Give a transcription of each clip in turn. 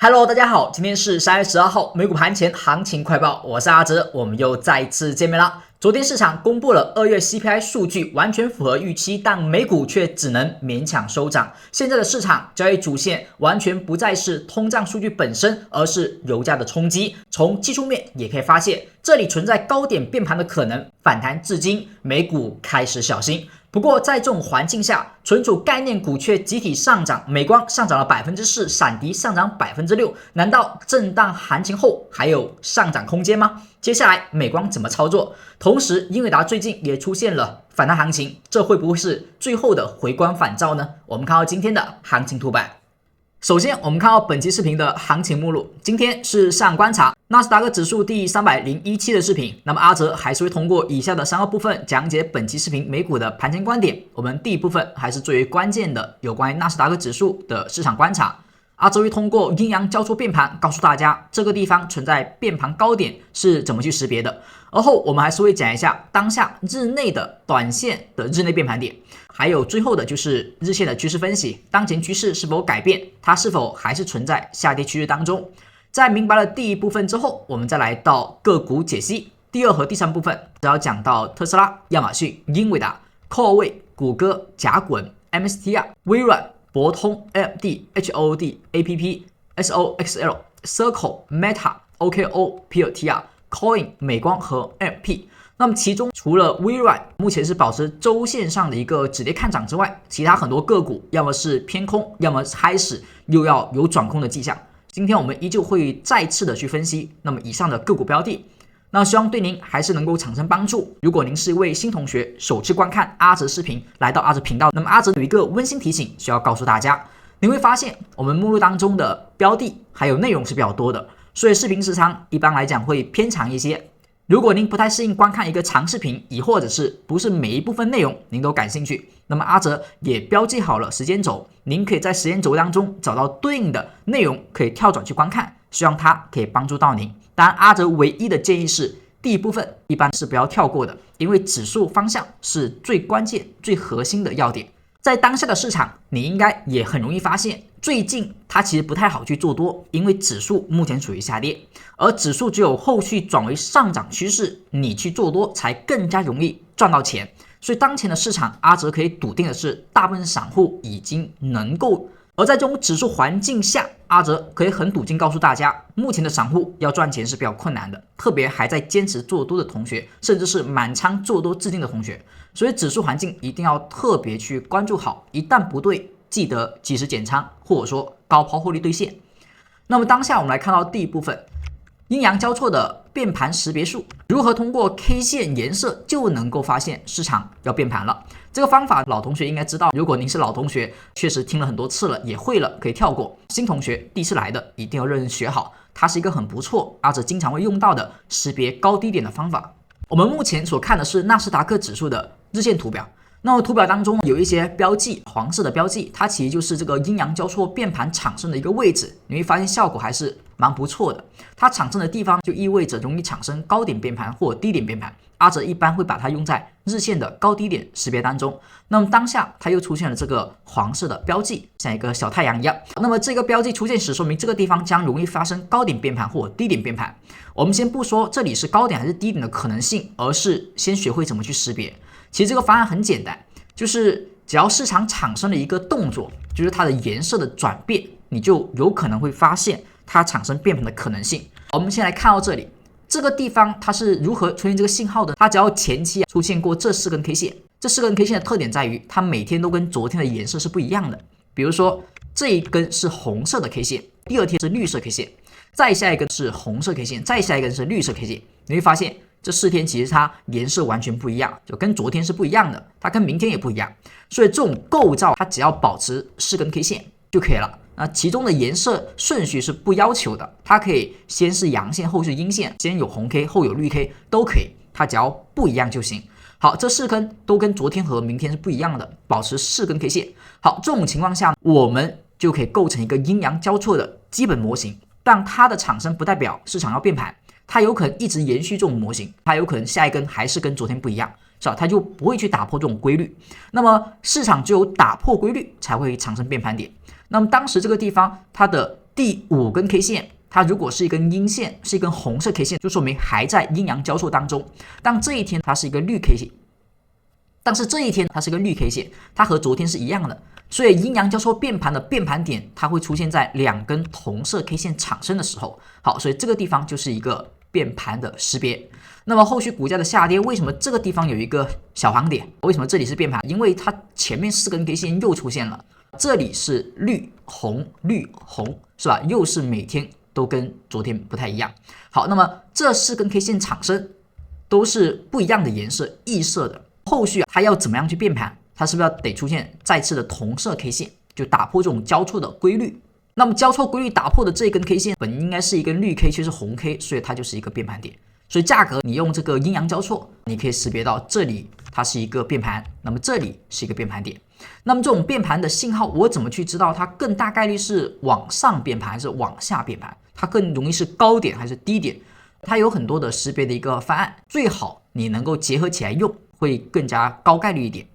Hello，大家好，今天是3月12号，美股盘前行情快报，我是阿哲，我们又再次见面了。昨天市场公布了2月 CPI 数据，完全符合预期，但美股却只能勉强收涨。现在的市场交易主线完全不再是通胀数据本身，而是油价的冲击。从技术面也可以发现，这里存在高点变盘的可能，反弹至今，美股开始小心。不过在这种环境下，存储概念股却集体上涨，美光上涨了 4%， 闪迪上涨 6%， 难道震荡行情后还有上涨空间吗？接下来美光怎么操作？同时英伟达最近也出现了反弹行情，这会不会是最后的回光返照呢？我们看到今天的行情图版。首先我们看到本期视频的行情目录，今天是市场观察纳斯达克指数第307的视频，那么阿哲还是会通过以下的3个部分讲解本期视频美股的盘前观点。我们第一部分还是最为关键的有关于纳斯达克指数的市场观察，阿哲会通过阴阳交错变盘告诉大家这个地方存在变盘高点是怎么去识别的，而后我们还是会讲一下当下日内的短线的日内变盘点，还有最后的就是日线的趋势分析，当前趋势是否改变，它是否还是存在下跌趋势当中。在明白了第一部分之后，我们再来到个股解析。第二和第三部分只要讲到特斯拉、亚马逊、英伟达、科威、谷歌、甲骨文、MSTR、微软、博通、AMD、HOD、APP、SOXL、Circle、Meta、OKO、PLTR、Coin、美光和 MP。那么其中除了微软目前是保持周线上的一个止跌看涨之外，其他很多个股要么是偏空，要么开始又要有转空的迹象。今天我们依旧会再次的去分析那么以上的个股标的，那希望对您还是能够产生帮助。如果您是一位新同学，首次观看阿哲视频，来到阿哲频道，那么阿哲有一个温馨提醒需要告诉大家，您会发现我们目录当中的标的还有内容是比较多的，所以视频时长一般来讲会偏长一些。如果您不太适应观看一个长视频，亦或者是不是每一部分内容您都感兴趣，那么阿哲也标记好了时间轴，您可以在时间轴当中找到对应的内容，可以跳转去观看，希望它可以帮助到您。当然阿哲唯一的建议是，第一部分一般是不要跳过的，因为指数方向是最关键最核心的要点。在当下的市场，你应该也很容易发现，最近它其实不太好去做多，因为指数目前处于下跌，而指数只有后续转为上涨趋势，你去做多才更加容易赚到钱。所以当前的市场，阿哲可以笃定的是，大部分散户已经能够，而在这种指数环境下，阿哲可以很笃定告诉大家，目前的散户要赚钱是比较困难的，特别还在坚持做多的同学，甚至是满仓做多至今的同学，所以指数环境一定要特别去关注好，一旦不对，记得及时减仓，或者说高抛获利兑现。那么当下我们来看到第一部分，阴阳交错的变盘识别术，如何通过 K 线颜色就能够发现市场要变盘了。这个方法老同学应该知道，如果您是老同学，确实听了很多次了，也会了，可以跳过。新同学第一次来的一定要认真学好，它是一个很不错，阿哲经常会用到的识别高低点的方法。我们目前所看的是纳斯达克指数的日线图表，那么图表当中有一些标记，黄色的标记，它其实就是这个阴阳交错变盘产生的一个位置，你会发现效果还是蛮不错的。它产生的地方就意味着容易产生高点变盘或低点变盘，阿哲一般会把它用在日线的高低点识别当中。那么当下它又出现了这个黄色的标记，像一个小太阳一样。那么这个标记出现时，说明这个地方将容易发生高点变盘或低点变盘。我们先不说这里是高点还是低点的可能性，而是先学会怎么去识别。其实这个方案很简单，就是只要市场产生了一个动作，就是它的颜色的转变，你就有可能会发现它产生变盘的可能性。我们先来看到这里，这个地方它是如何出现这个信号的？它只要前期出现过这4根 K 线，这4根 K 线的特点在于它每天都跟昨天的颜色是不一样的。比如说这一根是红色的 K 线，第二天是绿色 K 线，再下一根是红色 K 线，再下一根是绿色 K 线，你会发现这4天其实它颜色完全不一样，就跟昨天是不一样的，它跟明天也不一样。所以这种构造它只要保持4根 K 线就可以了。那其中的颜色顺序是不要求的，它可以先是阳线后是阴线，先有红 K 后有绿 K 都可以，它只要不一样就行。好，这4根都跟昨天和明天是不一样的，保持4根 K 线。好，这种情况下我们就可以构成一个阴阳交错的基本模型，但它的产生不代表市场要变盘，它有可能一直延续这种模型，它有可能下一根还是跟昨天不一样，是吧？它就不会去打破这种规律。那么市场只有打破规律才会产生变盘点。那么当时这个地方它的第5根 K 线，它如果是一根阴线，是一根红色 K 线，就说明还在阴阳交错当中。当这一天它是一个绿 K 线，但是这一天它是个绿 K 线，它和昨天是一样的，所以阴阳交错变盘的变盘点，它会出现在2根同色 K 线产生的时候。好，所以这个地方就是一个变盘的识别。那么后续股价的下跌，为什么这个地方有一个小黄点？为什么这里是变盘？因为它前面4根 K 线又出现了，这里是绿红绿红，是吧？又是每天都跟昨天不太一样。好，那么这4根 K 线产生都是不一样的颜色，异色的。后续它要怎么样去变盘？它是不是要得出现再次的同色 K 线，就打破这种交错的规律？那么交错规律打破的这根 K 线本应该是一根绿 K， 却是红 K， 所以它就是一个变盘点。所以价格你用这个阴阳交错，你可以识别到这里它是一个变盘，那么这里是一个变盘点。那么这种变盘的信号，我怎么去知道它更大概率是往上变盘还是往下变盘？它更容易是高点还是低点？它有很多的识别的一个方案，最好你能够结合起来用，会更加高概率一点。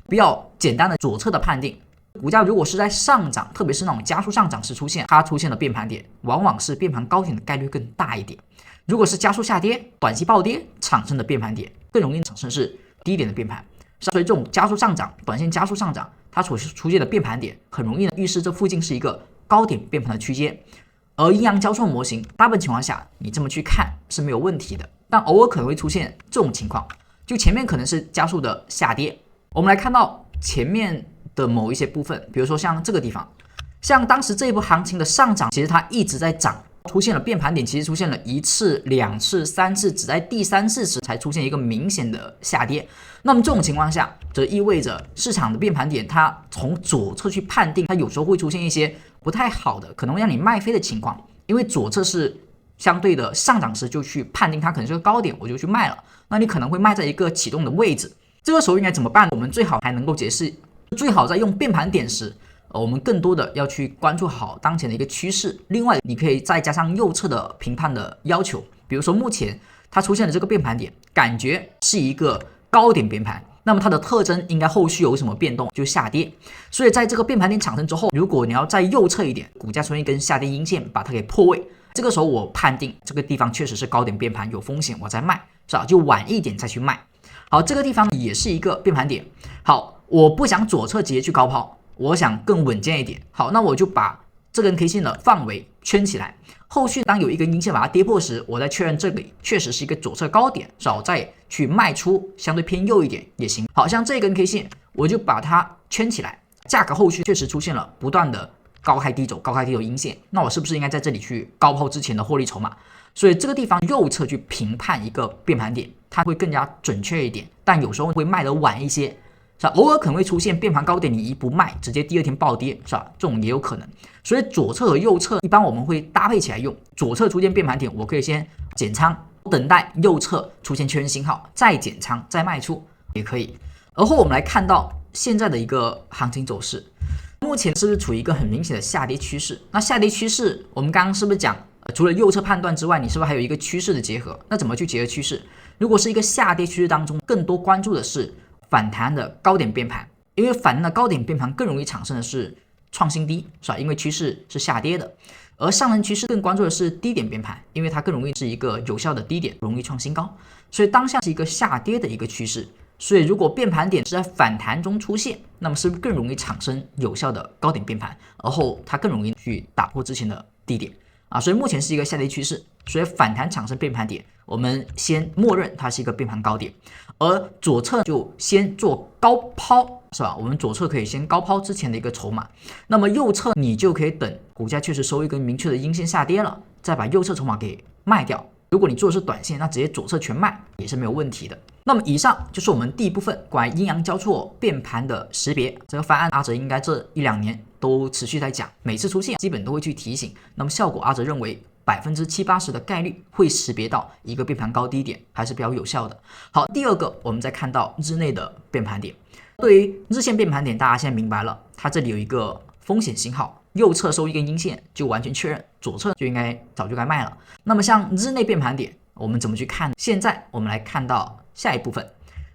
比较简单的左侧的判定，股价如果是在上涨，特别是那种加速上涨时出现，它出现了变盘点，往往是变盘高点的概率更大一点。如果是加速下跌、短期暴跌产生的变盘点，更容易产生是低点的变盘。所以这种加速上涨、短线加速上涨，它所出现的变盘点，很容易预示这附近是一个高点变盘的区间。而阴阳交错模型，大部分情况下你这么去看是没有问题的，但偶尔可能会出现这种情况，就前面可能是加速的下跌。我们来看到前面的某一些部分，比如说像这个地方，像当时这一波行情的上涨，其实它一直在涨。出现了变盘点，其实出现了1次、2次、3次，只在第3次时才出现一个明显的下跌。那么这种情况下，则意味着市场的变盘点，它从左侧去判定，它有时候会出现一些不太好的，可能让你卖飞的情况。因为左侧是相对的上涨时，就去判定它可能是个高点，我就去卖了。那你可能会卖在一个启动的位置，这个时候应该怎么办？我们最好还能够解释，最好在用变盘点时。我们更多的要去关注好当前的一个趋势，另外你可以再加上右侧的评判的要求，比如说目前它出现的这个变盘点，感觉是一个高点变盘，那么它的特征应该后续有什么变动就下跌，所以在这个变盘点产生之后，如果你要再右侧一点，股价出现一根下跌阴线把它给破位，这个时候我判定这个地方确实是高点变盘有风险，我再卖，是吧？就晚一点再去卖。好，这个地方也是一个变盘点。好，我不想左侧直接去高抛，我想更稳健一点。好，那我就把这根 K 线的范围圈起来。后续当有一根阴线把它跌破时，我再确认这里确实是一个左侧高点，少再去卖出相对偏右一点也行。好像这根 K 线我就把它圈起来，价格后续确实出现了不断的高开低走、高开低走阴线，那我是不是应该在这里去高抛之前的获利筹码？所以这个地方右侧去评判一个变盘点，它会更加准确一点，但有时候会卖得晚一些，是吧？偶尔可能会出现变盘高点，你一不卖，直接第2天暴跌，是吧？这种也有可能。所以左侧和右侧一般我们会搭配起来用。左侧出现变盘点，我可以先减仓，等待右侧出现确认信号，再减仓，再卖出也可以。而后我们来看到现在的一个行情走势，目前是不是处于一个很明显的下跌趋势？那下跌趋势，我们刚刚是不是讲？除了右侧判断之外，你是不是还有一个趋势的结合？那怎么去结合趋势？如果是一个下跌趋势当中，更多关注的是反弹的高点变盘，因为反弹的高点变盘更容易产生的是创新低，是吧？因为趋势是下跌的，而上升趋势更关注的是低点变盘，因为它更容易是一个有效的低点，容易创新高。所以当下是一个下跌的一个趋势，所以如果变盘点是在反弹中出现，那么是不是更容易产生有效的高点变盘，而后它更容易去打破之前的低点？所以目前是一个下跌趋势，所以反弹产生变盘点，我们先默认它是一个变盘高点，而左侧就先做高抛，是吧？我们左侧可以先高抛之前的一个筹码，那么右侧你就可以等股价确实收一根明确的阴线下跌了，再把右侧筹码给卖掉。如果你做的是短线，那直接左侧全卖也是没有问题的。那么以上就是我们第一部分关于阴阳交错变盘的识别这个方案，阿哲应该这1-2年都持续在讲，每次出现基本都会去提醒。那么效果，阿哲认为70-80%的概率会识别到一个变盘高低点，还是比较有效的。好，第二个我们再看到日内的变盘点。对于日线变盘点，大家现在明白了，它这里有一个风险信号，右侧收一根阴线就完全确认，左侧就应该早就该卖了。那么像日内变盘点，我们怎么去看？现在我们来看到下一部分，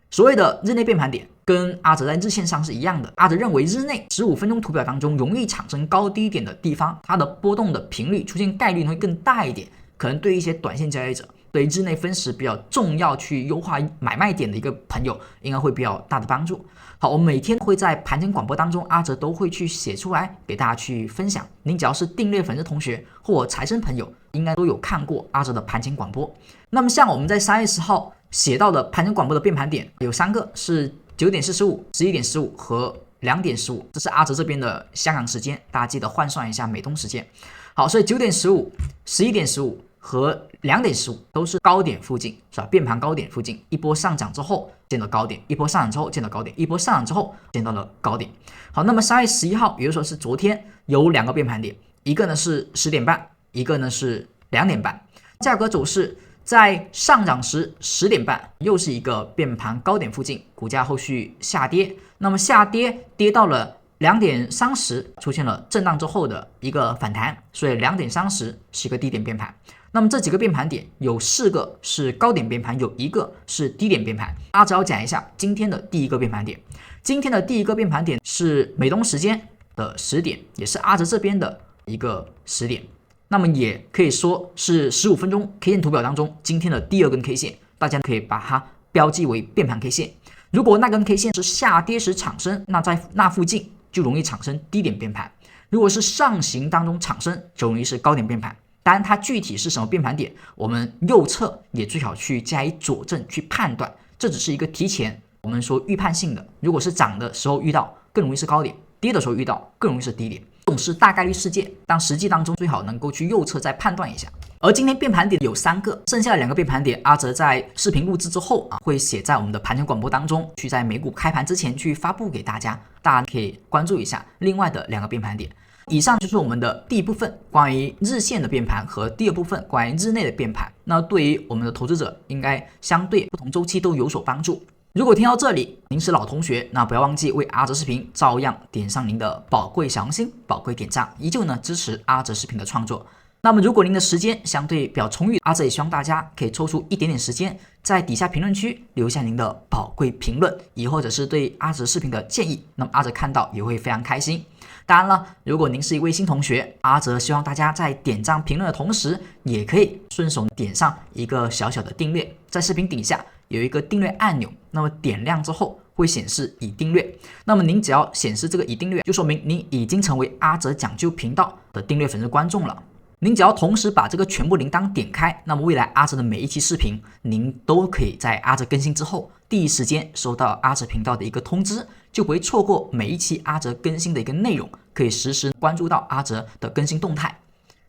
所谓的日内变盘点，跟阿哲在日线上是一样的。阿哲认为日内15分钟图表当中容易产生高低点的地方，它的波动的频率出现概率会更大一点，可能对于一些短线交易者，对于日内分时比较重要去优化买卖点的一个朋友，应该会比较大的帮助。好，我每天会在盘前广播当中，阿哲都会去写出来给大家去分享。您只要是订阅粉丝同学或财神朋友，应该都有看过阿哲的盘前广播。那么像我们在3月10号写到的盘前广播的变盘点有3个，是9点45、11点15和2点15，这是阿哲这边的香港时间，大家记得换算一下美东时间。好，所以9点15、11点15和2点15都是高点附近，是吧？变盘高点附近，一波上涨之后见到高点，一波上涨之后见到高点，一波上涨之后见到了高点。好，那么3月11号，也就是说是昨天有2个变盘点，一个呢是10点半，一个呢是2点半。价格走势在上涨时10点半又是一个变盘高点附近，股价后续下跌，那么下跌跌到了2点30，出现了震荡之后的一个反弹，所以2点30是一个低点变盘。那么这几个变盘点有4个是高点变盘，有1个是低点变盘。阿哲要讲一下今天的第一个变盘点。今天的第一个变盘点是美东时间的10点，也是阿哲这边的一个10点。那么也可以说是15分钟 K 线图表当中今天的第2根 K 线，大家可以把它标记为变盘 K 线。如果那根 K 线是下跌时产生，那在那附近就容易产生低点变盘；如果是上行当中产生，就容易是高点变盘。当然，它具体是什么变盘点，我们右侧也最好去加以佐证去判断。这只是一个提前我们说预判性的，如果是涨的时候遇到，更容易是高点；跌的时候遇到，更容易是低点。这种是大概率事件，但实际当中最好能够去右侧再判断一下。而今天变盘点有3个，剩下的2个变盘点，阿哲在视频录制之后会写在我们的盘前广播当中，去在美股开盘之前去发布给大家，大家可以关注一下另外的2个变盘点。以上就是我们的第一部分关于日线的变盘和第2部分关于日内的变盘。那对于我们的投资者，应该相对不同周期都有所帮助。如果听到这里您是老同学，那不要忘记为阿哲视频照样点上您的宝贵小红心、宝贵点赞，依旧呢支持阿哲视频的创作。那么如果您的时间相对比较充裕，阿哲也希望大家可以抽出一点点时间，在底下评论区留下您的宝贵评论，亦或者是对阿哲视频的建议，那么阿哲看到也会非常开心。当然了，如果您是一位新同学，阿哲希望大家在点赞评论的同时，也可以顺手点上一个小小的订阅，在视频底下有一个订阅按钮，那么点亮之后会显示已订阅，那么您只要显示这个已订阅，就说明您已经成为阿哲讲究频道的订阅粉丝观众了。您只要同时把这个全部铃铛点开，那么未来阿哲的每一期视频，您都可以在阿哲更新之后第一时间收到阿哲频道的一个通知，就不会错过每一期阿哲更新的一个内容，可以实时关注到阿哲的更新动态。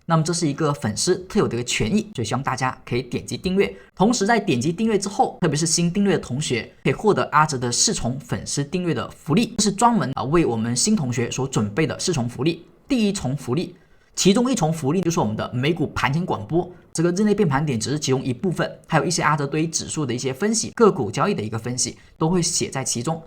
那么这是一个粉丝特有的一个权益，所以希望大家可以点击订阅，同时在点击订阅之后，特别是新订阅的同学，可以获得阿哲的4重粉丝订阅的福利，这是专门为我们新同学所准备的4重福利。第1重福利，其中1重福利就是我们的美股盘前广播，这个日内变盘点只是其中一部分，还有一些阿哲对于指数的一些分析、个股交易的一个分析都会写在其中。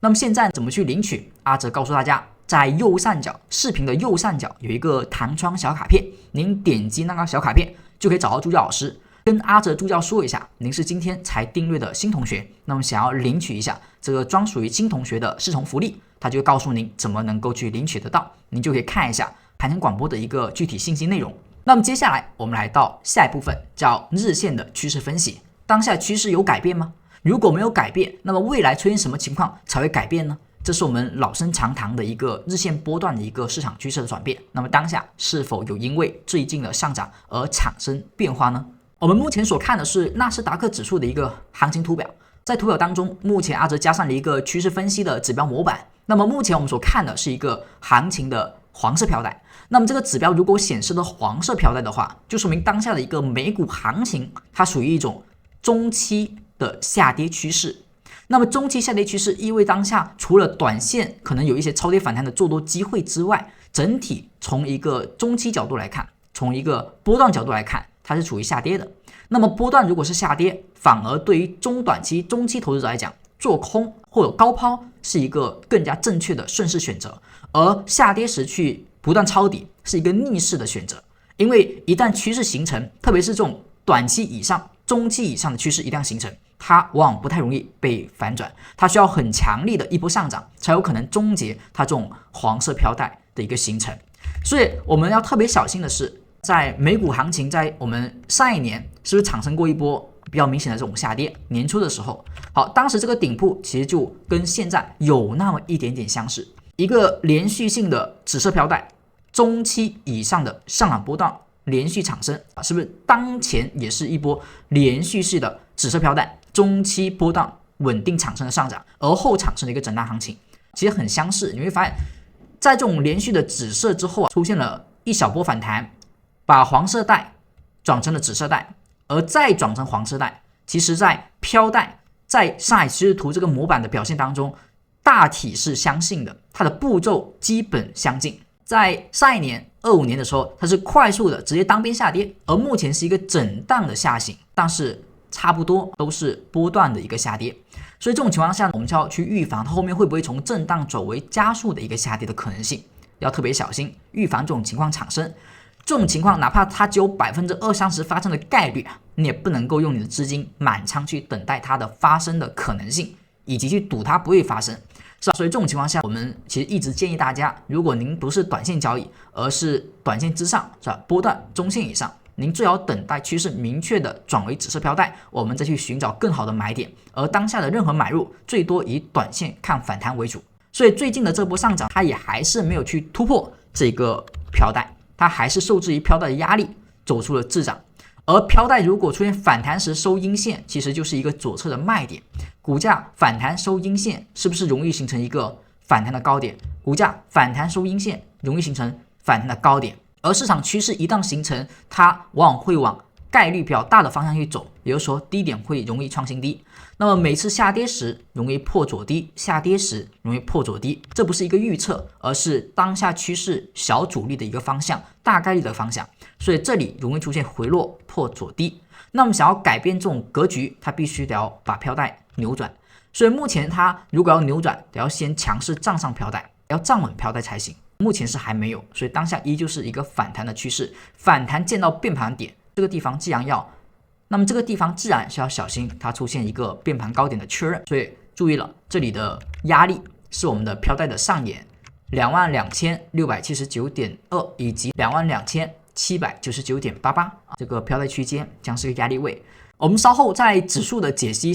那么现在怎么去领取？阿哲告诉大家，在右上角视频的右上角有一个弹窗小卡片，您点击那个小卡片就可以找到助教老师，跟阿哲助教说一下您是今天才订阅的新同学，那么想要领取一下这个专属于新同学的4重福利，他就会告诉您怎么能够去领取得到，您就可以看一下盘前广播的一个具体信息内容。那么接下来我们来到下一部分，叫日线的趋势分析。当下趋势有改变吗？如果没有改变，那么未来出现什么情况才会改变呢？这是我们老生常谈的一个日线波段的一个市场趋势的转变。那么当下是否有因为最近的上涨而产生变化呢？我们目前所看的是纳斯达克指数的一个行情图表，在图表当中，目前阿哲加上了一个趋势分析的指标模板。那么目前我们所看的是一个行情的黄色飘带，那么这个指标如果显示的黄色飘带的话，就说明当下的一个美股行情它属于一种中期的下跌趋势。那么中期下跌趋势意味当下除了短线可能有一些超跌反弹的做多机会之外，整体从一个中期角度来看，从一个波段角度来看，它是处于下跌的。那么波段如果是下跌，反而对于中短期、中期投资者来讲，做空或者高抛是一个更加正确的顺势选择，而下跌时去不断抄底是一个逆势的选择。因为一旦趋势形成，特别是这种短期以上中期以上的趋势一旦形成，它往往不太容易被反转，它需要很强力的一波上涨才有可能终结它这种黄色飘带的一个形成。所以我们要特别小心的是，在美股行情在我们上一年是不是产生过一波比较明显的这种下跌？年初的时候，好，当时这个顶部其实就跟现在有那么一点点相似，一个连续性的紫色飘带，中期以上的上涨波段连续产生，是不是当前也是一波连续式的紫色飘带，中期波段稳定产生的上涨，而后产生的一个震荡行情，其实很相似。你会发现，在这种连续的紫色之后出现了一小波反弹，把黄色带转成了紫色带，而再转成黄色带。其实在飘带在上海趋势图这个模板的表现当中，大体是相近的，它的步骤基本相近。在上一年25年的时候，它是快速的直接单边下跌，而目前是一个震荡的下行，但是差不多都是波段的一个下跌。所以这种情况下，我们就要去预防它后面会不会从震荡走为加速的一个下跌的可能性，要特别小心，预防这种情况产生。这种情况哪怕它只有20-30%发生的概率，你也不能够用你的资金满仓去等待它的发生的可能性，以及去赌它不会发生，是吧？所以这种情况下，我们其实一直建议大家，如果您不是短线交易，而是短线之上，是吧？波段中线以上，您最好等待趋势明确的转为紫色飘带，我们再去寻找更好的买点。而当下的任何买入，最多以短线看反弹为主。所以最近的这波上涨，它也还是没有去突破这个飘带。它还是受制于飘带的压力走出了滞涨，而飘带如果出现反弹时收阴线，其实就是一个左侧的卖点。股价反弹收阴线，是不是容易形成一个反弹的高点？股价反弹收阴线，容易形成反弹的高点。而市场趋势一旦形成，它往往会往概率比较大的方向去走，也就是说低点会容易创新低。那么每次下跌时容易破左低，下跌时容易破左低，这不是一个预测，而是当下趋势小阻力的一个方向，大概率的方向。所以这里容易出现回落破左低。那么想要改变这种格局，它必须得要把飘带扭转。所以目前它如果要扭转，得要先强势站上飘带，要站稳飘带才行。目前是还没有，所以当下依旧是一个反弹的趋势，反弹见到变盘点，这个地方既然要，那么这个地方自然是要小心它出现一个变盘高点的确认。所以注意了，这里的压力是我们的飘带的上沿22,679.2以及22,799.88，这个飘带区间将是个压力位。我们稍后在指数解析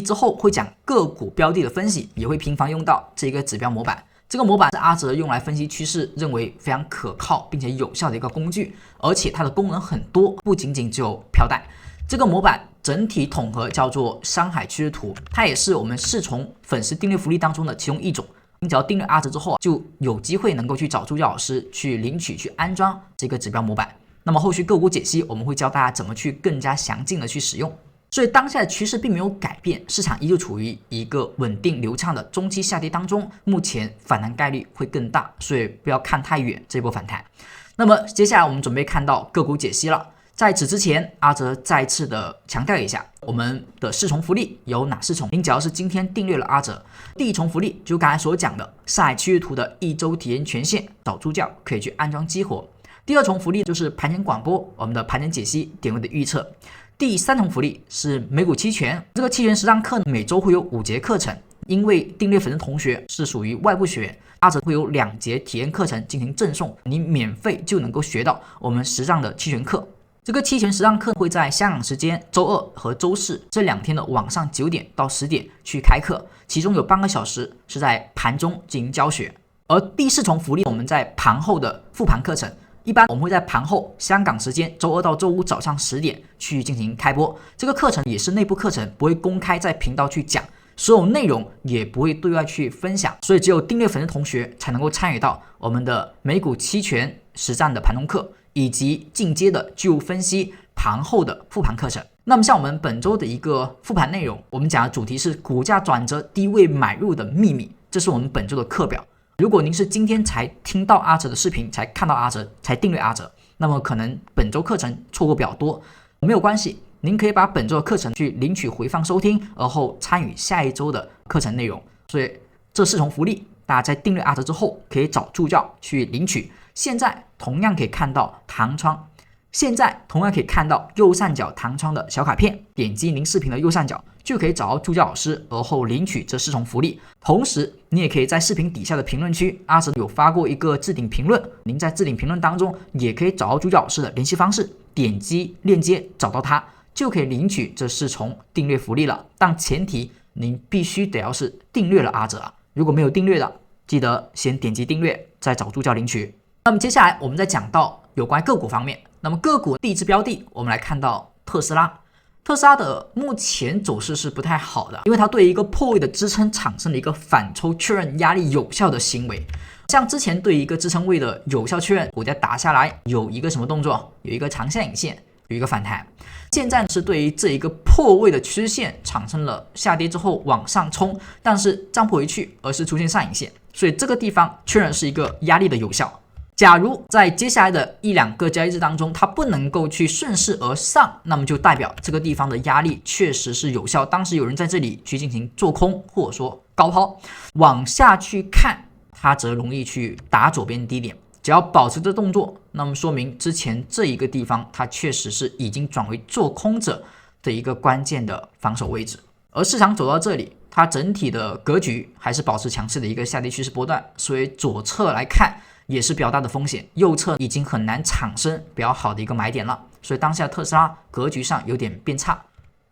之后会讲个股标的的分析，也会频繁用到这个指标模板。这个模板是阿哲用来分析趋势，认为非常可靠并且有效的一个工具，而且它的功能很多，不仅仅只有飘带。这个模板整体统合叫做山海趋势图，它也是我们四重粉丝订阅福利当中的其中一种。你只要订阅阿哲之后，就有机会能够去找助教老师去领取、去安装这个指标模板。那么后续个股解析，我们会教大家怎么去更加详尽的去使用。所以当下的趋势并没有改变，市场依旧处于一个稳定流畅的中期下跌当中，目前反弹概率会更大，所以不要看太远这波反弹。那么接下来我们准备看到个股解析了。在此之前，阿哲再次的强调一下，我们的4重福利有哪4重？您只要是今天订阅了阿哲，第1重福利就刚才所讲的上海趋势图的1周体验权限，找助教可以去安装激活。第2重福利就是盘前广播，我们的盘前解析点位的预测。第3重福利是美股期权，这个期权实战课每周会有5节课程，因为订阅粉丝同学是属于外部学员，阿哲会有2节体验课程进行赠送，你免费就能够学到我们实战的期权课。这个期权实战课会在香港时间周2和周4这2天的晚上9点到10点去开课，其中有半个小时是在盘中进行教学。而第4重福利，我们在盘后的复盘课程。一般我们会在盘后香港时间周2到周5早上10点去进行开播，这个课程也是内部课程，不会公开在频道去讲，所有内容也不会对外去分享，所以只有订阅粉丝同学才能够参与到我们的美股期权实战的盘中课，以及进阶的技术分析盘后的复盘课程。那么像我们本周的一个复盘内容，我们讲的主题是股价转折低位买入的秘密，这是我们本周的课表。如果您是今天才听到阿哲的视频，才看到阿哲，才订阅阿哲，那么可能本周课程错过比较多，没有关系，您可以把本周的课程去领取回放收听，而后参与下一周的课程内容。所以这4重福利，大家在订阅阿哲之后可以找助教去领取。现在同样可以看到弹窗现在同样可以看到右上角弹窗的小卡片，点击您视频的右上角就可以找到助教老师，而后领取这4重福利。同时，你也可以在视频底下的评论区，阿哲有发过一个置顶评论，您在置顶评论当中也可以找到助教老师的联系方式，点击链接找到他，就可以领取这4重订阅福利了。但前提您必须得要是订阅了阿哲啊，如果没有订阅的，记得先点击订阅，再找助教领取。那么接下来我们再讲到有关个股方面。那么个股第一只标的，我们来看到特斯拉。特斯拉的目前走势是不太好的，因为它对一个破位的支撑产生了一个反抽确认压力有效的行为。像之前对一个支撑位的有效确认，股价打下来有一个什么动作？有一个长下影线，有一个反弹。现在是对于这一个破位的趋势线产生了下跌之后往上冲，但是站不回去，而是出现上影线，所以这个地方确认是一个压力的有效。假如在接下来的1-2个交易日当中，它不能够去顺势而上，那么就代表这个地方的压力确实是有效。当时有人在这里去进行做空，或者说高抛，往下去看，它则容易去打左边低点。只要保持这动作，那么说明之前这一个地方，它确实是已经转为做空者的一个关键的防守位置。而市场走到这里，它整体的格局还是保持强势的一个下跌趋势波段，所以左侧来看也是比较大的风险，右侧已经很难产生比较好的一个买点了，所以当下特斯拉格局上有点变差，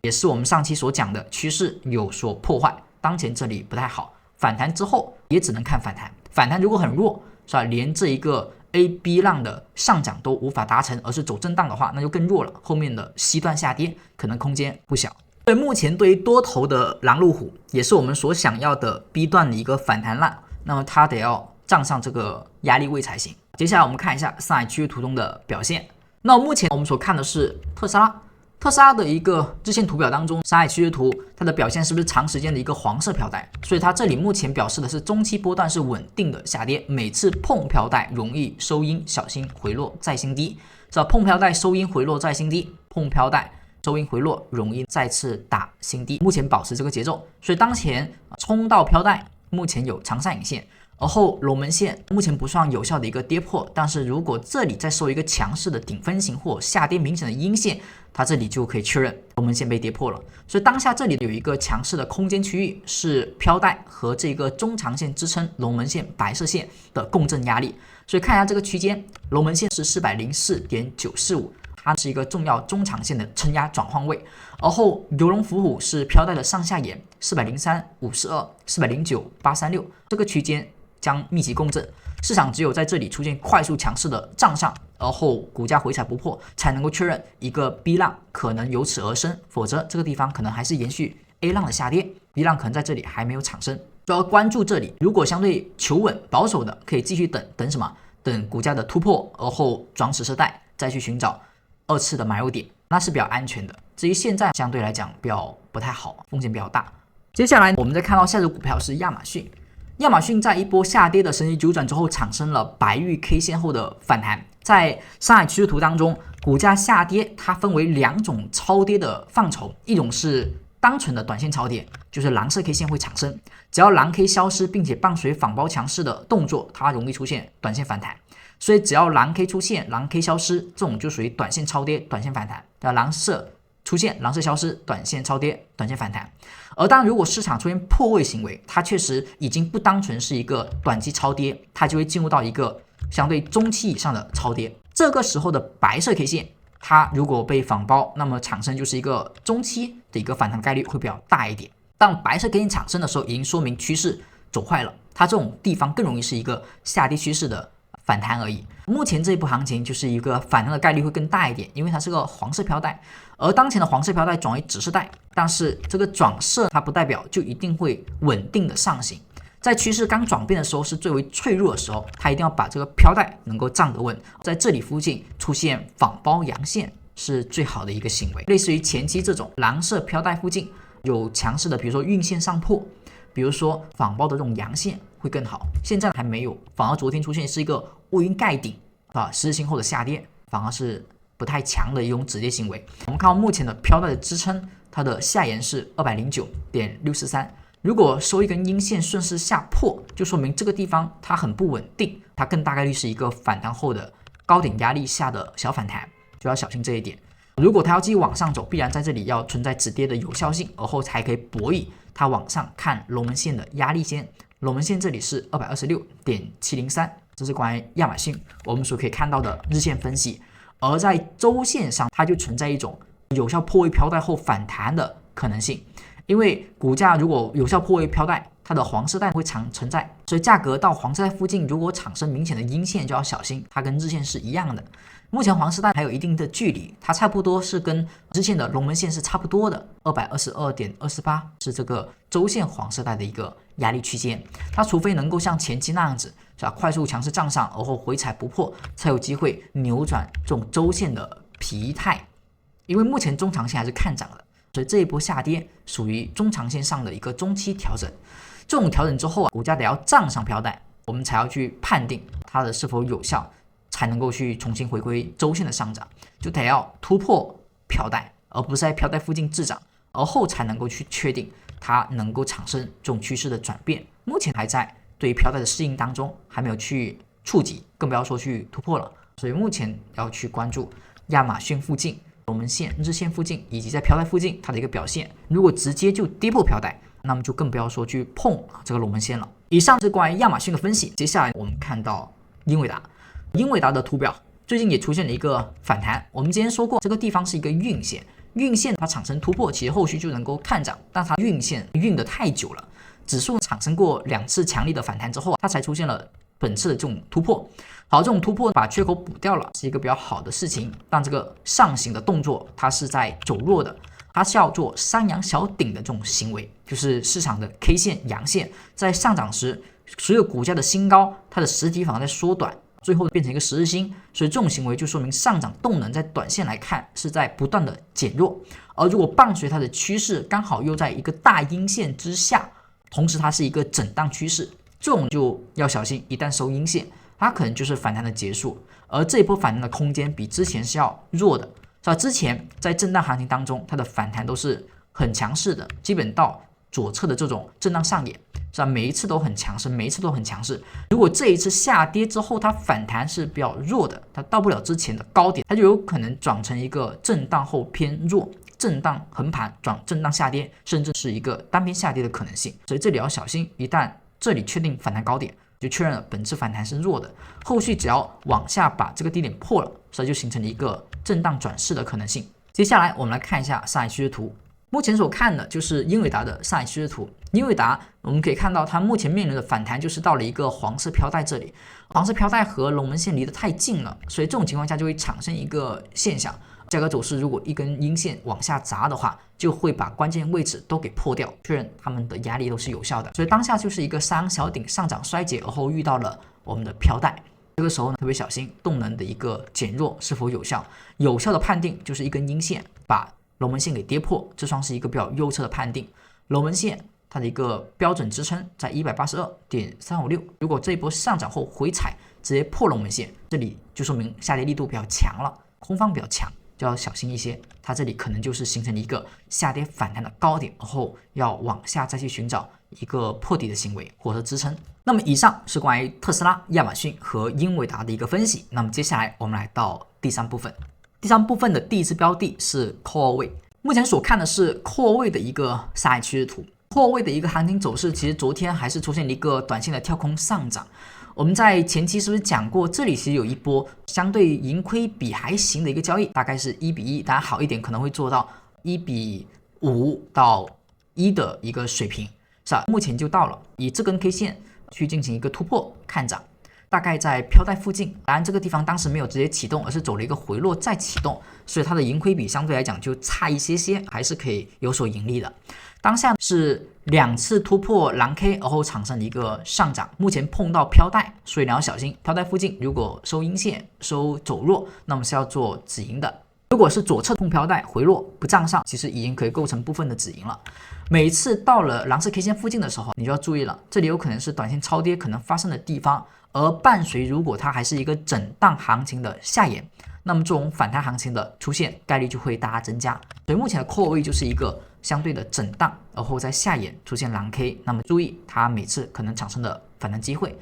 也是我们上期所讲的趋势有所破坏，当前这里不太好，反弹之后也只能看反弹，反弹如果很弱，是吧？连这一个 A、B 浪的上涨都无法达成，而是走震荡的话，那就更弱了，后面的西段下跌可能空间不小。所以目前对于多头的狼入虎，也是我们所想要的 B 段的一个反弹浪，那么它得要站上这个压力位才行。接下来我们看一下上海趋势图中的表现。那目前我们所看的是特斯拉的一个日线图表当中，上海趋势图它的表现是不是长时间的一个黄色飘带？所以它这里目前表示的是中期波段是稳定的下跌，每次碰飘带容易收阴，小心回落再新低。是吧？碰飘带收阴回落再新低，碰飘带收阴回落容易再次打新低，目前保持这个节奏。所以当前冲到飘带，目前有长上影线。而后龙门线目前不算有效的一个跌破，但是如果这里再收一个强势的顶分型或下跌明显的阴线，它这里就可以确认龙门线被跌破了。所以当下这里有一个强势的空间区域是飘带和这个中长线支撑龙门线白色线的共振压力。所以看一下这个区间，龙门线是 404.945， 它是一个重要中长线的撑压转换位。而后游龙伏虎是飘带的上下沿 403.52、409.836， 这个区间将密集共振，市场只有在这里出现快速强势的涨上，而后股价回踩不破，才能够确认一个 B 浪可能由此而生，否则这个地方可能还是延续 A 浪的下跌， B 浪可能在这里还没有产生。主要关注这里，如果相对求稳保守的，可以继续等什么？等股价的突破，而后转指示带，再去寻找2次的买入点，那是比较安全的。至于现在相对来讲比较不太好，风险比较大。接下来我们再看到下一只股票是亚马逊。亚马逊在一波下跌的神奇九转之后，产生了白玉 K 线后的反弹。在上海趋势图当中，股价下跌它分为2种超跌的范畴，一种是单纯的短线超跌，就是蓝色 K 线会产生，只要蓝 K 消失并且伴随反包强势的动作，它容易出现短线反弹。所以只要蓝 K 出现，蓝 K 消失，这种就属于短线超跌、短线反弹。蓝色出现，蓝色消失，短线超跌，短线反弹。而当如果市场出现破位行为，它确实已经不单纯是一个短期超跌，它就会进入到一个相对中期以上的超跌。这个时候的白色 K 线，它如果被反包，那么产生就是一个中期的一个反弹概率会比较大一点。当白色 K 线产生的时候，已经说明趋势走坏了，它这种地方更容易是一个下跌趋势的反弹而已。目前这一波行情就是一个反弹的概率会更大一点，因为它是个黄色飘带，而当前的黄色飘带转为指示带，但是这个转色它不代表就一定会稳定的上行。在趋势刚转变的时候是最为脆弱的时候，它一定要把这个飘带能够站得稳，在这里附近出现反包阳线是最好的一个行为。类似于前期这种蓝色飘带附近有强势的，比如说运线上破，比如说反包的这种阳线会更好，现在还没有，反而昨天出现是一个乌云盖顶啊，十日线后的下跌反而是不太强的一种止跌行为。我们看到目前的飘带的支撑，它的下沿是 209.643， 如果收一根阴线顺势下破，就说明这个地方它很不稳定，它更大概率是一个反弹后的高点压力下的小反弹，就要小心这一点。如果它要继续往上走，必然在这里要存在止跌的有效性，而后才可以博弈它往上看龙门线的压力线。龙门线这里是 226.703， 这是关于亚马逊我们所可以看到的日线分析。而在周线上，它就存在一种有效破位飘带后反弹的可能性，因为股价如果有效破位飘带，它的黄色带会常存在，所以价格到黄色带附近如果产生明显的阴线，就要小心，它跟日线是一样的。目前黄色带还有一定的距离，它差不多是跟日线的龙门线是差不多的 222.28 是这个周线黄色带的一个压力区间。它除非能够像前期那样子快速强势涨上，而后回踩不破，才有机会扭转这种周线的疲态。因为目前中长线还是看涨的，所以这一波下跌属于中长线上的一个中期调整。这种调整之后股价得要站上飘带，我们才要去判定它的是否有效，才能够去重新回归周线的上涨，就得要突破飘带，而不是在飘带附近滞涨，而后才能够去确定它能够产生这种趋势的转变。目前还在对于飘带的适应当中，还没有去触及，更不要说去突破了。所以目前要去关注亚马逊附近、龙门线、日线附近以及在飘带附近它的一个表现。如果直接就跌破飘带，那么就更不要说去碰这个龙门线了。以上是关于亚马逊的分析，接下来我们看到英伟达。英伟达的图表最近也出现了一个反弹，我们之前说过这个地方是一个运线，运线它产生突破，其实后续就能够看涨，但它运线运得太久了，指数产生过2次强力的反弹之后，它才出现了本次的这种突破。好，这种突破把缺口补掉了，是一个比较好的事情，但这个上行的动作它是在走弱的，它是要做山羊小顶的这种行为，就是市场的 K 线阳线在上涨时，所有股价的新高，它的实体反而在缩短，最后变成一个十日星，所以这种行为就说明上涨动能在短线来看是在不断的减弱。而如果伴随它的趋势刚好又在一个大阴线之下，同时它是一个震荡趋势，这种就要小心，一旦收阴线，它可能就是反弹的结束。而这一波反弹的空间比之前是要弱的。之前在震荡行情当中，它的反弹都是很强势的，基本到左侧的这种震荡上沿，每一次都很强势，每一次都很强势。如果这一次下跌之后，它反弹是比较弱的，它到不了之前的高点，它就有可能转成一个震荡后偏弱，震荡横盘转震荡下跌，甚至是一个单边下跌的可能性。所以这里要小心，一旦这里确定反弹高点，就确认了本次反弹是弱的，后续只要往下把这个低点破了，所以就形成了一个震荡转势的可能性。接下来我们来看一下上海趋势图。目前所看的就是英伟达的上海趋势图。英伟达我们可以看到它目前面临的反弹就是到了一个黄色飘带这里，黄色飘带和龙门线离得太近了，所以这种情况下就会产生一个现象，价格走势如果一根阴线往下砸的话，就会把关键位置都给破掉，确认他们的压力都是有效的。所以当下就是一个山羊小顶上涨衰竭，而后遇到了我们的飘带，这个时候呢特别小心动能的一个减弱是否有效。有效的判定就是一根阴线把龙门线给跌破，这算是一个比较右侧的判定。龙门线它的一个标准支撑在 182.356， 如果这一波上涨后回踩直接破龙门线，这里就说明下跌力度比较强了，空方比较强，就要小心一些。它这里可能就是形成了一个下跌反弹的高点，然后要往下再去寻找一个破底的行为或者支撑。那么以上是关于特斯拉、亚马逊和英伟达的一个分析。那么接下来我们来到第三部分。第三部分的第一支标的是 Core 位，目前所看的是 Core 位的一个上海趋势图。Core 位的一个行情走势，其实昨天还是出现了一个短线的跳空上涨。我们在前期是不是讲过，这里其实有一波相对盈亏比还行的一个交易，大概是1:1，当然好一点可能会做到1:5到1的一个水平，是吧？目前就到了，以这根 K 线去进行一个突破看涨。大概在飘带附近，当然这个地方当时没有直接启动，而是走了一个回落再启动，所以它的盈亏比相对来讲就差一些，还是可以有所盈利的。当下是2次突破蓝 K， 然后产生了一个上涨，目前碰到飘带，所以你要小心飘带附近如果收阴线收走弱，那么是要做止盈的。如果是左侧碰飘带回落不站上，其实已经可以构成部分的止盈了。每一次到了蓝色 K 线附近的时候，你就要注意了，这里有可能是短线超跌可能发生的地方，而伴随如果它还是一个震荡行情的下沿，那么这种反弹行情的出现概率就会大大增加。所以目前的 Core 位就是一个相对的震荡，然后在下沿出现蓝 K， 那么注意它每次可能产生的反弹机会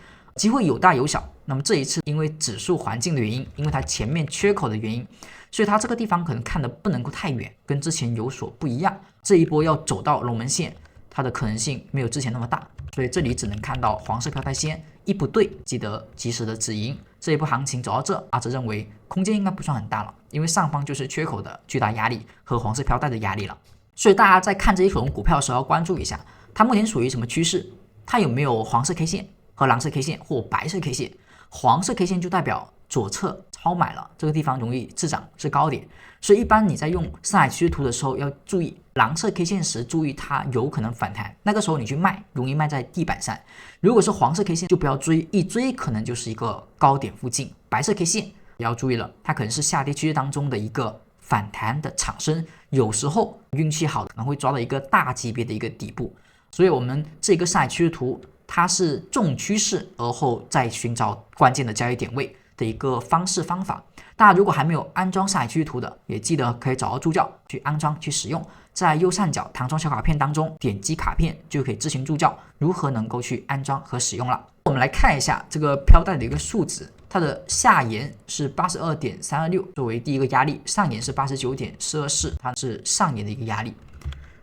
有大有小。那么这一次因为指数环境的原因，因为它前面缺口的原因，所以它这个地方可能看的不能够太远，跟之前有所不一样。这一波要走到龙门线，它的可能性没有之前那么大，所以这里只能看到黄色飘带线，一不对记得及时的止盈。这一波行情走到这，阿哲认为空间应该不算很大了，因为上方就是缺口的巨大压力和黄色飘带的压力了。所以大家在看这一种股票的时候要关注一下，它目前属于什么趋势，它有没有黄色 K 线和蓝色 K 线或白色 K 线。黄色 K 线就代表左侧超买了，这个地方容易滞涨是高点，所以一般你在用上海趋势图的时候要注意蓝色 K 线时，注意它有可能反弹，那个时候你去卖容易卖在地板上。如果是黄色 K 线就不要追，一追可能就是一个高点附近。白色 K 线也要注意了，它可能是下跌趋势当中的一个反弹的产生，有时候运气好可能会抓到一个大级别的一个底部。所以我们这个上海趋势图它是重趋势而后再寻找关键的交易点位的一个方法。大家如果还没有安装上海趋势图的，也记得可以找到助教去安装去使用，在右上角弹窗小卡片当中点击卡片就可以咨询助教如何能够去安装和使用了。我们来看一下这个飘带的一个数值，它的下沿是 82.326 作为第一个压力，上沿是 89.424， 它是上沿的一个压力。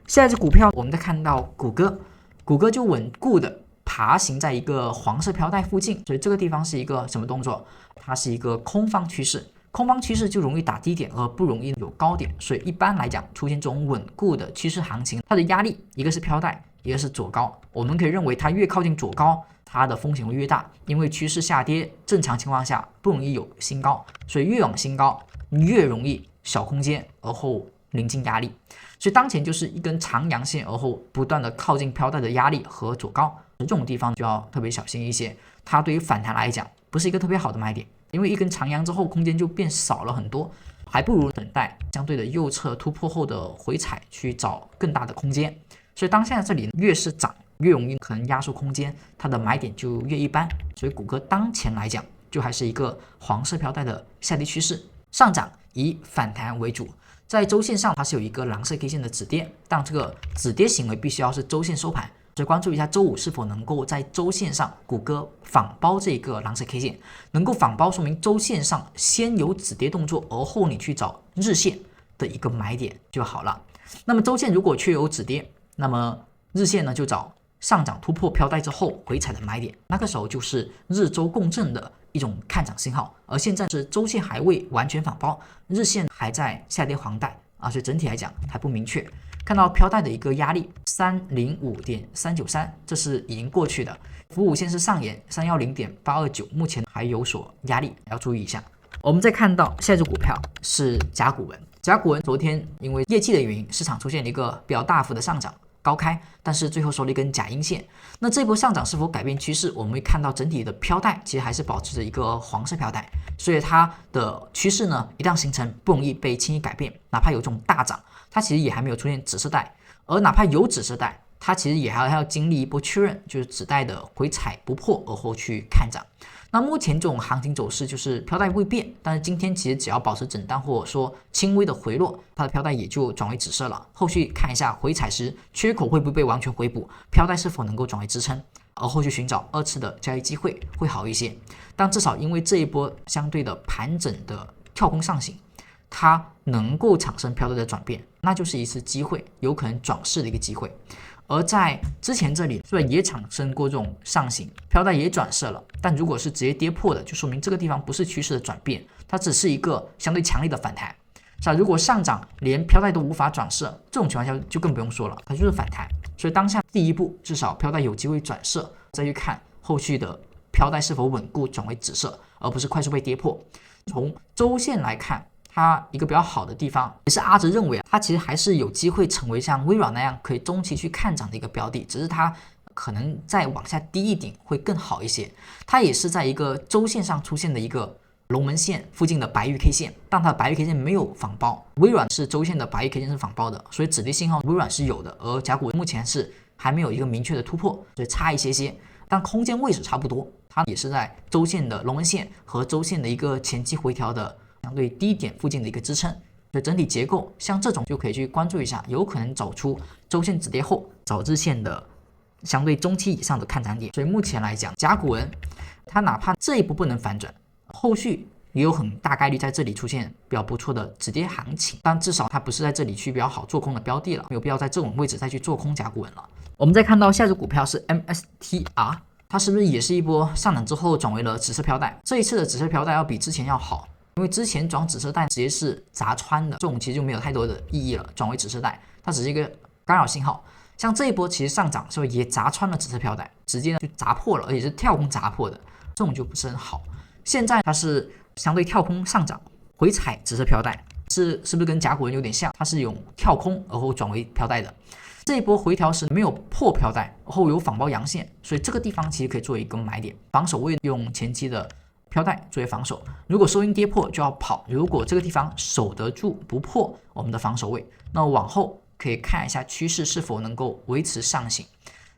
下一只股票我们再看到谷歌就稳固的爬行在一个黄色飘带附近，所以这个地方是一个什么动作？它是一个空方趋势，空方趋势就容易打低点而不容易有高点，所以一般来讲出现这种稳固的趋势行情，它的压力一个是飘带，一个是左高，我们可以认为它越靠近左高，它的风险会越大，因为趋势下跌正常情况下不容易有新高，所以越往新高越容易小空间而后临近压力，所以当前就是一根长阳线而后不断的靠近飘带的压力和左高，这种地方就要特别小心一些，它对于反弹来讲不是一个特别好的买点，因为一根长阳之后空间就变少了很多，还不如等待相对的右侧突破后的回踩去找更大的空间。所以当下这里越是涨越容易可能压缩空间，它的买点就越一般，所以谷歌当前来讲就还是一个黄色飘带的下跌趋势，上涨以反弹为主。在周线上它是有一个蓝色 K 线的止跌，但这个止跌行为必须要是周线收盘，所以关注一下周五是否能够在周线上谷歌仿包这个蓝色 K 线，能够仿包说明周线上先有止跌动作，而后你去找日线的一个买点就好了。那么周线如果确有止跌，那么日线呢就找上涨突破飘带之后回踩的买点，那个时候就是日周共振的一种看涨信号。而现在是周线还未完全反包，日线还在下跌黄带所以整体来讲还不明确。看到飘带的一个压力 305.393， 这是已经过去的，服务线是上沿 310.829， 目前还有所压力，要注意一下。我们再看到下一只股票是甲骨文，甲骨文昨天因为业绩的原因，市场出现了一个比较大幅的上涨高开，但是最后收了一根假阴线。那这波上涨是否改变趋势？我们会看到整体的飘带其实还是保持着一个黄色飘带，所以它的趋势呢一旦形成不容易被轻易改变，哪怕有这种大涨，它其实也还没有出现紫色带，而哪怕有紫色带，它其实也还要经历一波确认，就是紫带的回踩不破而后去看涨。那目前这种行情走势就是飘带未变，但是今天其实只要保持震荡或者说轻微的回落，它的飘带也就转为紫色了。后续看一下回踩时缺口会不会被完全回补，飘带是否能够转为支撑，而后续寻找二次的交易机会会好一些。但至少因为这一波相对的盘整的跳空上行，它能够产生飘带的转变，那就是一次机会，有可能转势的一个机会。而在之前这里虽然也产生过这种上行，飘带也转势了，但如果是直接跌破的，就说明这个地方不是趋势的转变，它只是一个相对强力的反弹。如果上涨连飘带都无法转势，这种情况下就更不用说了，它就是反弹。所以当下第一步至少飘带有机会转势，再去看后续的飘带是否稳固转为紫色，而不是快速被跌破。从周线来看，它一个比较好的地方，也是阿哲认为它其实还是有机会成为像微软那样可以中期去看涨的一个标的，只是它可能再往下低一点会更好一些。它也是在一个周线上出现的一个龙门线附近的白玉 K 线，但它的白玉 K 线没有仿包，微软是周线的白玉 K 线是仿包的，所以止跌信号微软是有的，而甲骨文目前是还没有一个明确的突破，所以差一些，但空间位置差不多，它也是在周线的龙门线和周线的一个前期回调的相对低点附近的一个支撑，所以整体结构像这种就可以去关注一下，有可能走出周线止跌后找日线的相对中期以上的看涨点。所以目前来讲，甲骨文它哪怕这一步不能反转，后续也有很大概率在这里出现比较不错的止跌行情，但至少它不是在这里去比较好做空的标的了，没有必要在这种位置再去做空甲骨文了。我们再看到下一只股票是 MSTR， 它是不是也是一波上涨之后转为了紫色飘带？这一次的紫色飘带要比之前要好，因为之前转紫色带直接是砸穿的，这种其实就没有太多的意义了。转为紫色带，它只是一个干扰信号。像这一波其实上涨是不是也砸穿了紫色飘带，直接就砸破了，而且是跳空砸破的，这种就不是很好。现在它是相对跳空上涨，回踩紫色飘带，是不是跟甲骨文有点像？它是用跳空而后转为飘带的。这一波回调时没有破飘带，然后有仿包阳线，所以这个地方其实可以作为一个买点，防守位用前期的飘带作为防守。如果收阴跌破就要跑，如果这个地方守得住不破我们的防守位，那往后可以看一下趋势是否能够维持上行。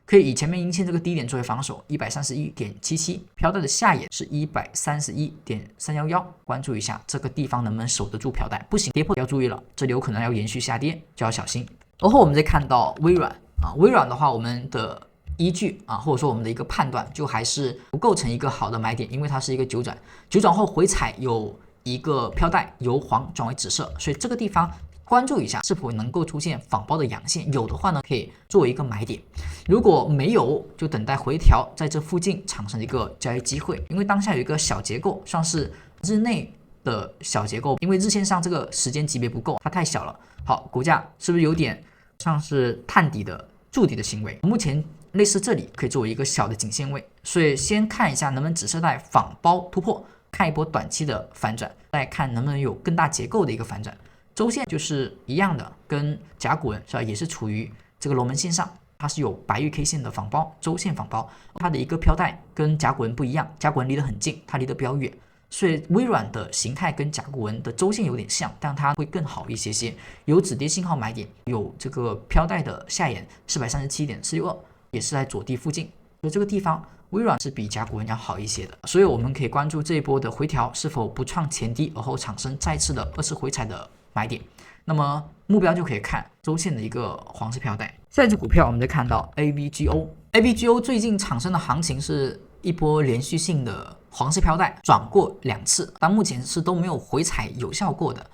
可以以前面阴线这个低点作为防守 131.77， 飘带的下沿是 131.311， 关注一下这个地方能不能守得住飘带，不行跌破要注意了，这里有可能要延续下跌，就要小心。然后我们再看到微软微软的话，我们的依据或者说我们的一个判断就还是不构成一个好的买点，因为它是一个九转后回踩有一个飘带由黄转为紫色，所以这个地方关注一下是否能够出现仿包的阳线，有的话呢可以作为一个买点，如果没有就等待回调，在这附近产生一个交易机会。因为当下有一个小结构，算是日内的小结构，因为日线上这个时间级别不够，它太小了。好，股价是不是有点像是探底的筑底的行为？目前类似这里可以作为一个小的颈线位，所以先看一下能不能紫色带仿包突破，看一波短期的反转，再看能不能有更大结构的一个反转。周线就是一样的，跟甲骨文是吧，也是处于这个龙门线上，它是有白玉 K 线的仿包，周线仿包，它的一个飘带跟甲骨文不一样，甲骨文离得很近，它离得比较远，所以微软的形态跟甲骨文的周线有点像，但它会更好一些些，有止跌信号买点，有这个飘带的下沿 437.462， 也是在左地附近，所以这个地方微软是比甲骨文要好一些的，所以我们可以关注这一波的回调是否不创前低，而后产生再次的二次回踩的买点。那么目标就可以看周线的一个黄色飘带。下一只股票我们再看到 AVGO 最近产生的行情是一波连续性的黄色飘带转过2次，但目前是都没有回踩有效过的。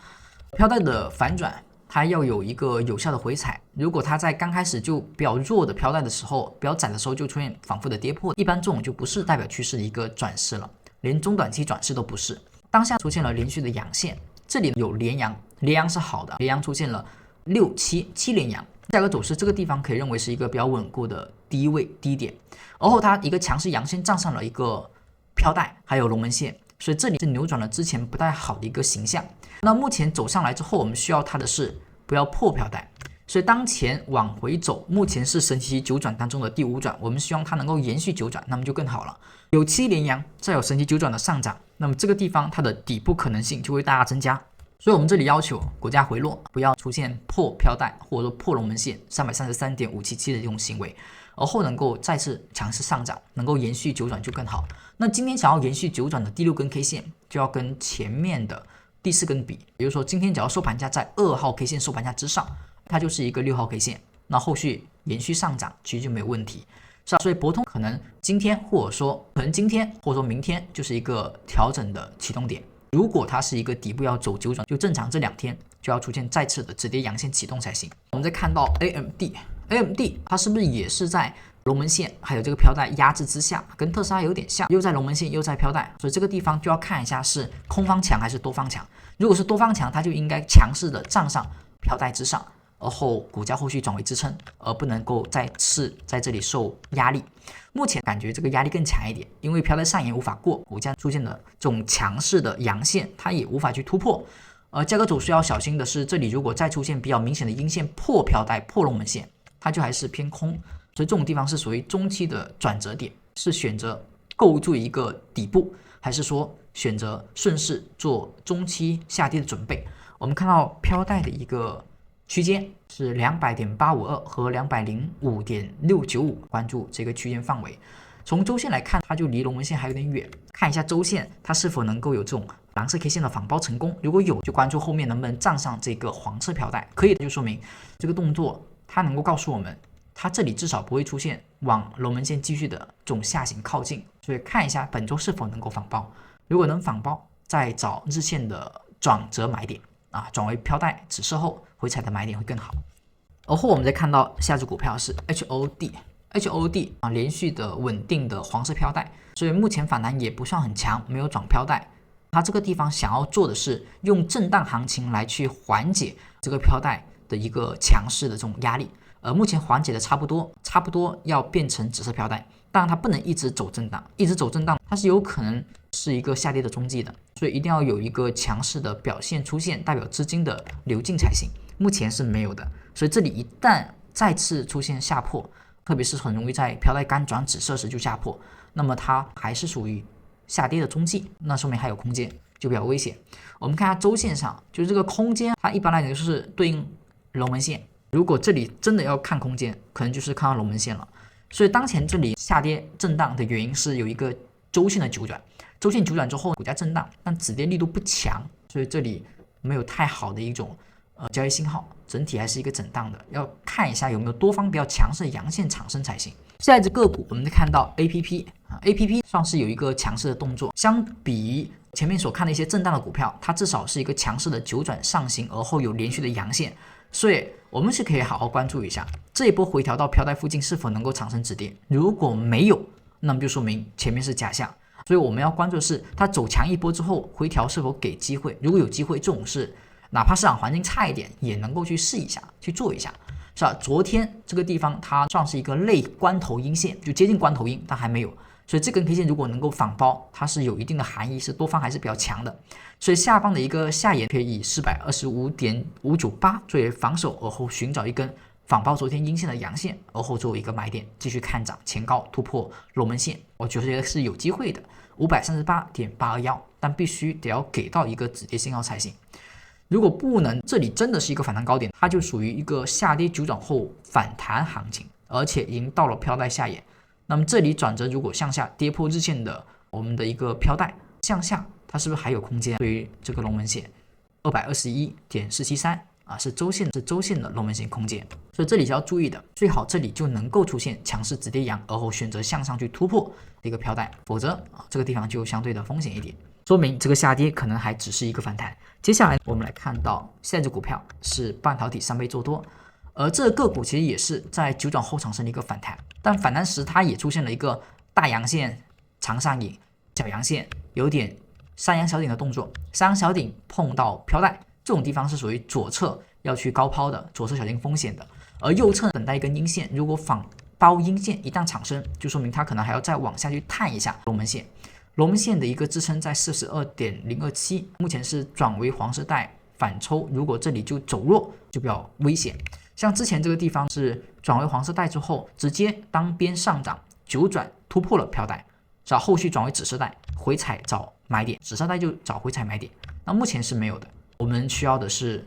飘带的反转它要有一个有效的回踩，如果它在刚开始就比较弱的飘带的时候，比较窄的时候就出现反复的跌破，一般这种就不是代表趋势的一个转势了，连中短期转势都不是。当下出现了连续的阳线，这里有连阳，连阳是好的，连阳出现了7连阳，价格走势这个地方可以认为是一个比较稳固的低位低点，而后它一个强势阳线站上了一个飘带还有龙门线，所以这里是扭转了之前不太好的一个形象。那目前走上来之后，我们需要它的是不要破飘带，所以当前往回走，目前是神奇九转当中的第5转，我们希望它能够延续九转，那么就更好了。有7连阳，再有神奇九转的上涨，那么这个地方它的底部可能性就会大大增加。所以我们这里要求股价回落，不要出现破飘带或者说破龙门线 333.577 的这种行为，而后能够再次强势上涨，能够延续九转就更好。那今天想要延续九转的第6根 K 线，就要跟前面的第4根比，比如说今天只要收盘价在2号 K 线收盘价之上，它就是一个6号 K 线，那后续延续上涨其实就没有问题。是啊，所以博通可能今天或者说明天就是一个调整的启动点。如果它是一个底部要走九转，就正常这2天就要出现再次的止跌阳线启动才行。我们再看到 AMD 它是不是也是在龙门线还有这个飘带压制之下，跟特斯拉有点像，又在龙门线又在飘带，所以这个地方就要看一下是空方强还是多方强。如果是多方强，它就应该强势的站上飘带之上，而后股价后续转为支撑，而不能够再次在这里受压力。目前感觉这个压力更强一点，因为飘带上沿无法过，股价出现的这种强势的阳线，它也无法去突破。价格走势要小心的是，这里如果再出现比较明显的阴线破飘带破龙门线，它就还是偏空，所以这种地方是属于中期的转折点，是选择构筑一个底部，还是说选择顺势做中期下跌的准备？我们看到飘带的一个区间是200.852和205.695，关注这个区间范围。从周线来看，它就离龙门线还有点远，看一下周线它是否能够有这种蓝色 K 线的仿包成功，如果有，就关注后面能不能站上这个黄色飘带，可以的就说明这个动作它能够告诉我们，它这里至少不会出现往龙门线继续的这种下行靠近，所以看一下本周是否能够仿包，如果能仿包，再找日线的转折买点啊，转为飘带止蝕后回踩的买点会更好。而后我们再看到下只股票是 HOD 啊，连续的稳定的黄色飘带，所以目前反弹也不算很强，没有转飘带。它这个地方想要做的是用震荡行情来去缓解这个飘带的一个强势的这种压力，目前缓解的差不多要变成紫色飘带，当然它不能一直走震荡，它是有可能是一个下跌的踪迹的，所以一定要有一个强势的表现出现，代表资金的流进才行。目前是没有的，所以这里一旦再次出现下破，特别是很容易在飘带干转紫色时就下破，那么它还是属于下跌的踪迹，那说明还有空间，就比较危险。我们看一下周线上，就是这个空间，它一般来讲就是对应龙门线。如果这里真的要看空间，可能就是看到龙门线了。所以当前这里下跌震荡的原因是有一个周线的九转，周线九转之后股价震荡，但止跌力度不强，所以这里没有太好的一种交易信号，整体还是一个震荡的，要看一下有没有多方比较强势的阳线产生才行。下一只个股我们看到 APP 算是有一个强势的动作，相比于前面所看的一些震荡的股票，它至少是一个强势的九转上行，而后有连续的阳线，所以我们是可以好好关注一下这一波回调到飘带附近是否能够产生止跌，如果没有，那么就说明前面是假象，所以我们要关注的是它走强一波之后回调是否给机会，如果有机会，这种事哪怕市场环境差一点也能够去试一下，去做一下，是吧？昨天这个地方它算是一个类关头阴线，就接近关头阴，但还没有，所以这根 K 线如果能够反包，它是有一定的含义，是多方还是比较强的，所以下方的一个下沿可以以 425.598 作为防守，而后寻找一根反包昨天阴线的阳线，而后作为一个买点继续看涨，前高突破龙门线，我觉得是有机会的 538.821， 但必须得要给到一个止跌信号才行。如果不能，这里真的是一个反弹高点，它就属于一个下跌九转后反弹行情，而且已经到了飘带下沿。那么这里转折如果向下跌破日线的我们的一个飘带向下，它是不是还有空间？对于这个龙门线 221.473 啊，是周线的龙门线空间，所以这里是要注意的，最好这里就能够出现强势止跌阳，而后选择向上去突破一个飘带，否则这个地方就相对的风险一点，说明这个下跌可能还只是一个反弹。接下来我们来看到下一只股票是半导体3倍做多，而这个股其实也是在九转后产生了一个反弹，但反弹时它也出现了一个大阳线长上影，小阳线有点三阳小顶的动作，三阳小顶碰到飘带，这种地方是属于左侧要去高抛的，左侧小心风险的，而右侧等待一根阴线，如果反包阴线一旦产生，就说明它可能还要再往下去探一下龙门线。龙门线的一个支撑在 42.027， 目前是转为黄色带反抽，如果这里就走弱就比较危险。像之前这个地方是转为黄色带之后，直接当边上涨九转突破了飘带，找后续转为紫色带回踩找买点，紫色带就找回踩买点，那目前是没有的，我们需要的是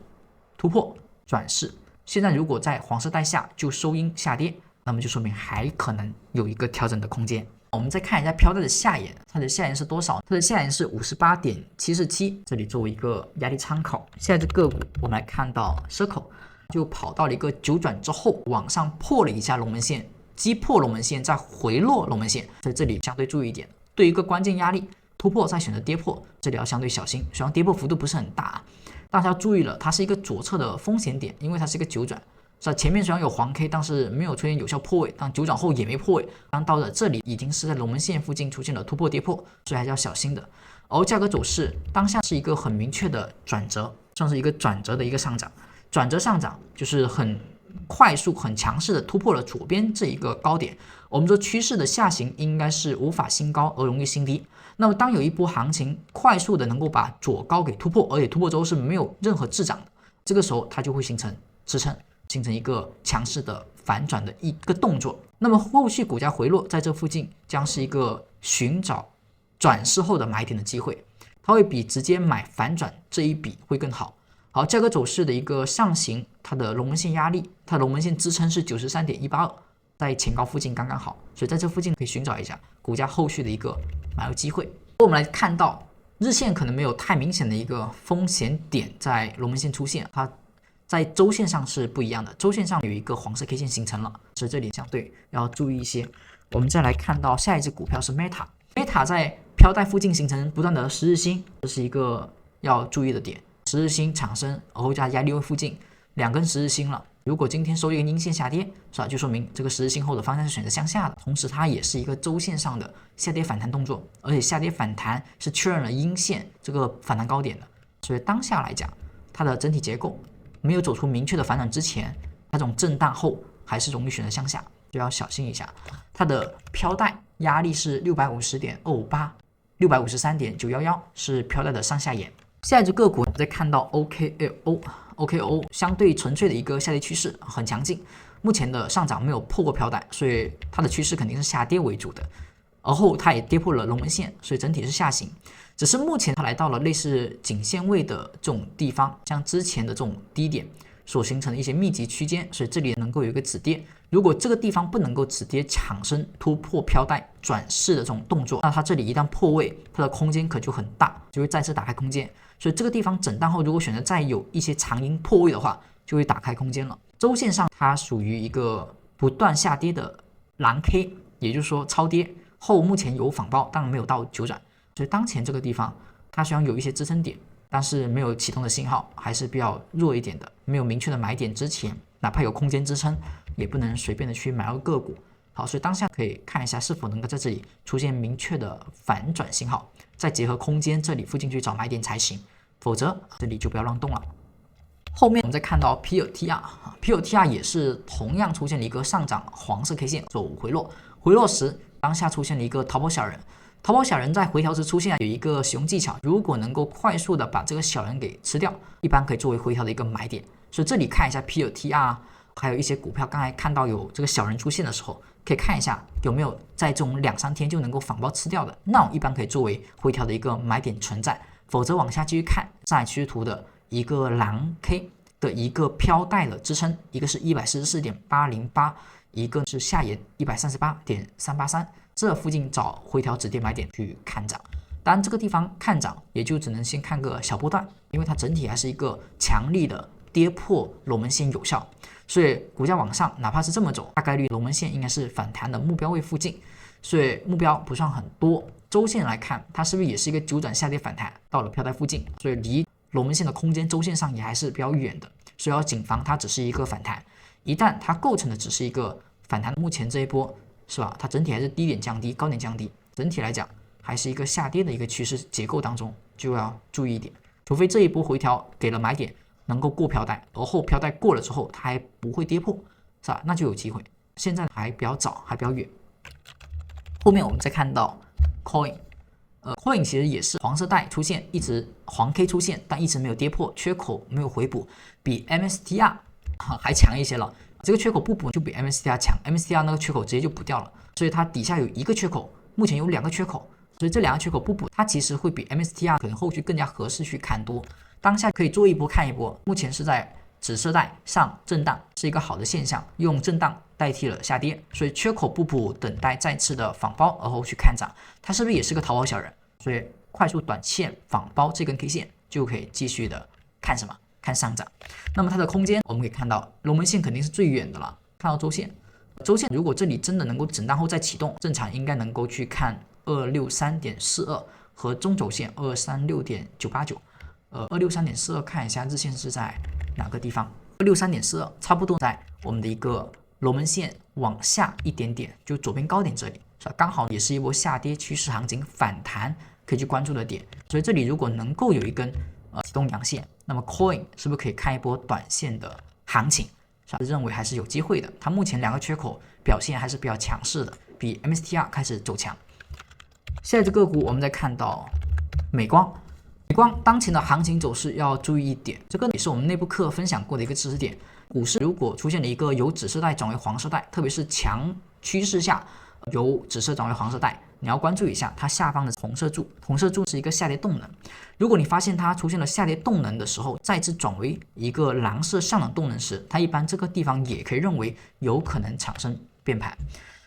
突破转势。现在如果在黄色带下就收阴下跌，那么就说明还可能有一个调整的空间。我们再看一下飘带的下沿，它的下沿是多少？它的下沿是 58.747， 这里作为一个压力参考。下一只个股我们来看到 Circle 就跑到了一个九转之后往上破了一下龙门线，击破龙门线再回落龙门线，所以这里相对注意一点，对一个关键压力突破再选择跌破，这里要相对小心，虽然跌破幅度不是很大，但是要注意了，它是一个左侧的风险点，因为它是一个九转，是前面虽然有黄 K， 但是没有出现有效破位，但九转后也没破位，当到了这里已经是在龙门线附近出现了突破跌破，所以还是要小心的。而价格走势当下是一个很明确的转折，算是一个转折的一个上涨，转折上涨就是很快速很强势的突破了左边这一个高点，我们说趋势的下行应该是无法新高而容易新低，那么当有一波行情快速的能够把左高给突破，而且突破之后是没有任何滞涨的，这个时候它就会形成支撑，形成一个强势的反转的一个动作，那么后续股价回落在这附近将是一个寻找转势后的买点的机会，它会比直接买反转这一笔会更好。好，价格走势的一个上行，它的龙门线压力，它的龙门线支撑是 93.182， 在前高附近刚刚好，所以在这附近可以寻找一下股价后续的一个买入机会。我们来看到日线可能没有太明显的一个风险点在龙门线出现，它在周线上是不一样的，周线上有一个黄色 K 线形成了，所以这里相对要注意一些。我们再来看到下一只股票是 Meta 在飘带附近形成不断的十日星，这是一个要注意的点。十日星产生，而后加压力位附近2根十日星了。如果今天收一个阴线下跌，是吧？就说明这个十日星后的方向是选择向下的，同时它也是一个周线上的下跌反弹动作，而且下跌反弹是确认了阴线这个反弹高点的。所以当下来讲，它的整体结构没有走出明确的反转之前，它这种震荡后还是容易选择向下，就要小心一下。它的飘带压力是650.258，653.911是飘带的上下沿。下一只个股再看到 OKO 相对纯粹的一个下跌趋势很强劲，目前的上涨没有破过飘带，所以它的趋势肯定是下跌为主的。而后它也跌破了龙纹线，所以整体是下行。只是目前它来到了类似颈线位的这种地方，像之前的这种低点所形成的一些密集区间，所以这里能够有一个止跌。如果这个地方不能够止跌产生突破飘带转势的这种动作，那它这里一旦破位，它的空间可就很大，就会再次打开空间。所以这个地方震荡后，如果选择再有一些长阴破位的话，就会打开空间了。周线上它属于一个不断下跌的蓝 K， 也就是说超跌后目前有仿包，但没有到九转。所以当前这个地方它虽然有一些支撑点，但是没有启动的信号，还是比较弱一点的。没有明确的买点之前，哪怕有空间支撑，也不能随便的去买入个股。好，所以当下可以看一下是否能够在这里出现明确的反转信号，再结合空间这里附近去找买点才行，否则这里就不要乱动了。后面我们再看到 PLTR 也是同样出现了一个上涨黄色 K 线走回落，回落时当下出现了一个逃跑小人。逃跑小人在回调时出现有一个使用技巧，如果能够快速的把这个小人给吃掉，一般可以作为回调的一个买点。所以这里看一下 PLTR， 还有一些股票，刚才看到有这个小人出现的时候，可以看一下有没有在这种2-3天就能够反包吃掉的，那一般可以作为回调的一个买点存在。否则往下继续看上海趋势图的一个蓝 K 的一个飘带的支撑，一个是 144.808， 一个是下沿 138.383，这附近找回调止跌买点去看涨。当然这个地方看涨也就只能先看个小波段，因为它整体还是一个强力的跌破龙门线有效，所以股价往上哪怕是这么走，大概率龙门线应该是反弹的目标位附近，所以目标不算很多。周线来看，它是不是也是一个9转下跌反弹到了飘带附近，所以离龙门线的空间周线上也还是比较远的，所以要谨防它只是一个反弹。一旦它构成的只是一个反弹，目前这一波是吧，它整体还是低点降低高点降低，整体来讲还是一个下跌的一个趋势结构当中，就要注意一点。除非这一波回调给了买点能够过飘带，而后飘带过了之后它还不会跌破，是吧，那就有机会。现在还比较早，还比较远。后面我们再看到 Coin，Coin 其实也是黄色带出现，一直黄 K 出现，但一直没有跌破，缺口没有回补，比 MSTR 还强一些了。这个缺口不补就比 MSTR 强， MSTR 那个缺口直接就补掉了，所以它底下有一个缺口，目前有2个缺口，所以这2个缺口不补，它其实会比 MSTR 可能后续更加合适去看多。当下可以做一波看一波，目前是在紫色带上震荡，是一个好的现象，用震荡代替了下跌，所以缺口不补，等待再次的仿包，而后去看涨。它是不是也是个逃跑小人？所以快速短线仿包这根 K 线就可以继续的看什么？看上涨。那么它的空间我们可以看到，龙门线肯定是最远的了。看到周线，周线如果这里真的能够震荡后再启动，正常应该能够去看263.42和中轴线236.989。263.42看一下日线是在哪个地方？263.42差不多在我们的一个龙门线往下一点点，就左边高点这里，是吧？刚好也是一波下跌趋势行情反弹可以去关注的点。所以这里如果能够有一根启动阳线，那么 Coin 是不是可以看一波短线的行情？是吧？认为还是有机会的。它目前2个缺口表现还是比较强势的，比 MSTR 开始走强。下一只个股我们再看到美光。美光当前的行情走势要注意一点，这个也是我们内部课分享过的一个知识点。股市如果出现了一个由紫色带转为黄色带，特别是强趋势下由紫色转为黄色带，你要关注一下它下方的红色柱，红色柱是一个下跌动能。如果你发现它出现了下跌动能的时候，再次转为一个蓝色上涨动能时，它一般这个地方也可以认为有可能产生变盘。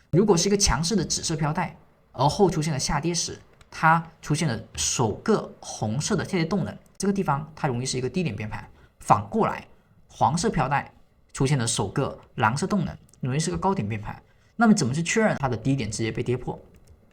如果是一个强势的紫色飘带，而后出现了下跌时，它出现了首个红色的下跌动能，这个地方它容易是一个低点变盘。反过来，黄色飘带出现了首个蓝色动能，容易是个高点变盘。那么怎么去确认它的低点直接被跌破，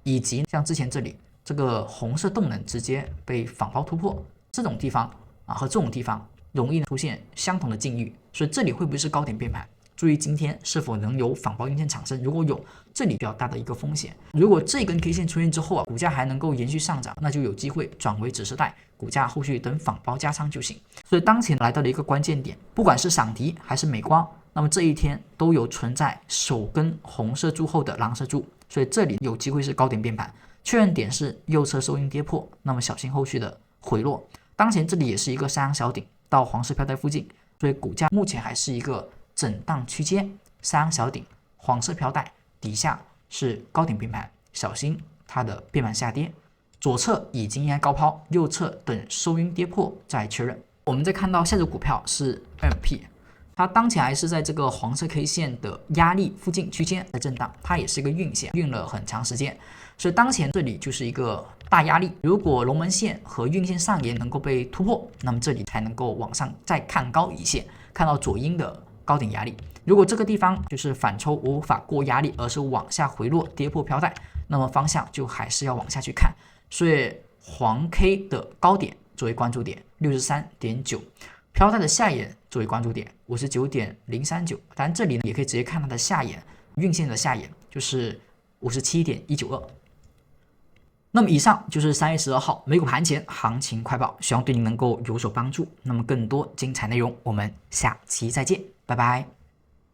以及像之前这里这个红色动能直接被仿包突破，这种地方和这种地方容易出现相同的境遇，所以这里会不会是高点变盘？注意今天是否能有仿包阴线产生，如果有，这里比较大的一个风险。如果这根 K 线出现之后股价还能够延续上涨，那就有机会转为指示带，股价后续等仿包加仓就行。所以当前来到了一个关键点，不管是闪迪还是美光，那么这一天都有存在首根红色柱后的蓝色柱，所以这里有机会是高点变盘。确认点是右侧收阴跌破，那么小心后续的回落。当前这里也是一个三阳小顶到黄色飘带附近，所以股价目前还是一个震荡区间，三阳小顶、黄色飘带底下是高点变盘，小心它的变盘下跌。左侧已经应该高抛，右侧等收阴跌破再确认。我们再看到下只股票是 MP， 它当前还是在这个黄色 K 线的压力附近区间在震荡，它也是一个运线，运了很长时间，所以当前这里就是一个大压力。如果龙门线和运线上沿能够被突破，那么这里才能够往上再看高一线，看到左阴的高点压力。如果这个地方就是反抽无法过压力，而是往下回落跌破飘带，那么方向就还是要往下去看。所以黄 K 的高点作为关注点 63.9， 飘带的下沿作为关注点 59.039， 当然这里呢也可以直接看它的下沿，运线的下沿就是 57.192。那么以上就是3月12号美股盘前行情快报，希望对您能够有所帮助。那么更多精彩内容我们下期再见，拜拜。